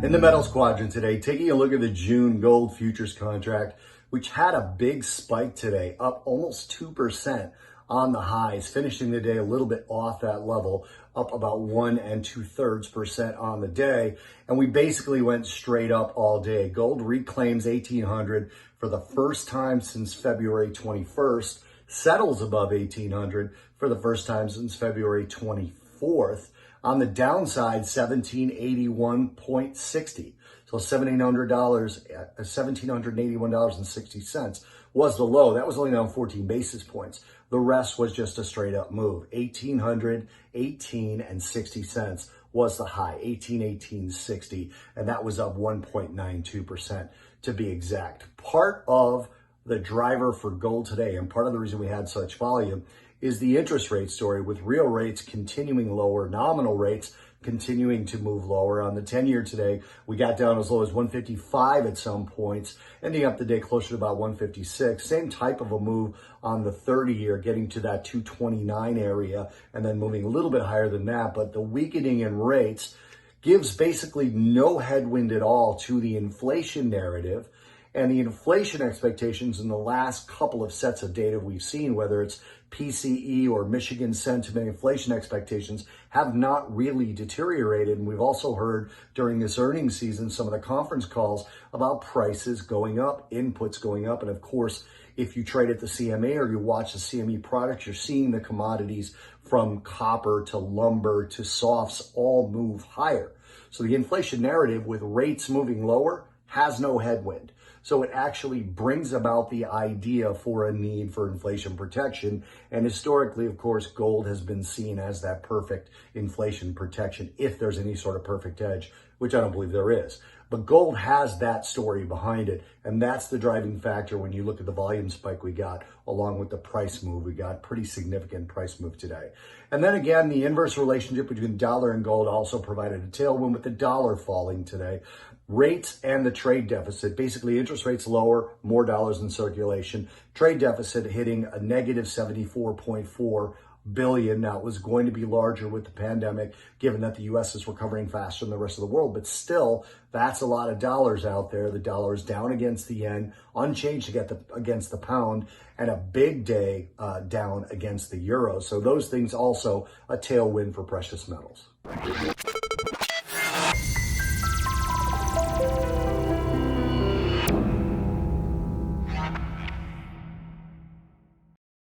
In the metals quadrant today, taking a look at the June gold futures contract, which had a big spike today, up almost 2% on the highs, finishing the day a little bit off that level, up about 1 2/3% on the day. And we basically went straight up all day. Gold reclaims 1800 for the first time since February 21st, settles above 1800 for the first time since February 24th. On the downside, 1781.60. So $1,781.60 was the low. That was only down 14 basis points. The rest was just a straight up move. 1818.60 was the high, 1818.60, and that was up 1.92% to be exact. Part of the driver for gold today, and part of the reason we had such volume, is the interest rate story, with real rates continuing lower, nominal rates continuing to move lower. On the 10-year today, we got down as low as 155 at some points, ending up the day closer to about 156. Same type of a move on the 30-year, getting to that 229 area and then moving a little bit higher than that. But the weakening in rates gives basically no headwind at all to the inflation narrative. And the inflation expectations in the last couple of sets of data we've seen, whether it's PCE or Michigan sentiment inflation expectations, have not really deteriorated. And we've also heard during this earnings season, some of the conference calls about prices going up, inputs going up. And of course, if you trade at the CME or you watch the CME products, you're seeing the commodities from copper to lumber to softs all move higher. So the inflation narrative with rates moving lower has no headwind. So it actually brings about the idea for a need for inflation protection. And historically, of course, gold has been seen as that perfect inflation protection, if there's any sort of perfect hedge, which I don't believe there is. But gold has that story behind it. And that's the driving factor when you look at the volume spike we got, along with the price move. We got pretty significant price move today. And then again, the inverse relationship between dollar and gold also provided a tailwind, with the dollar falling today. Rates and the trade deficit, basically interest rates lower, more dollars in circulation. Trade deficit hitting a negative 74.4 billion. Now, it was going to be larger with the pandemic, given that the U.S. is recovering faster than the rest of the world. But still, that's a lot of dollars out there. The dollar is down against the yen, unchanged against the pound, and a big day down against the euro. So those things also a tailwind for precious metals.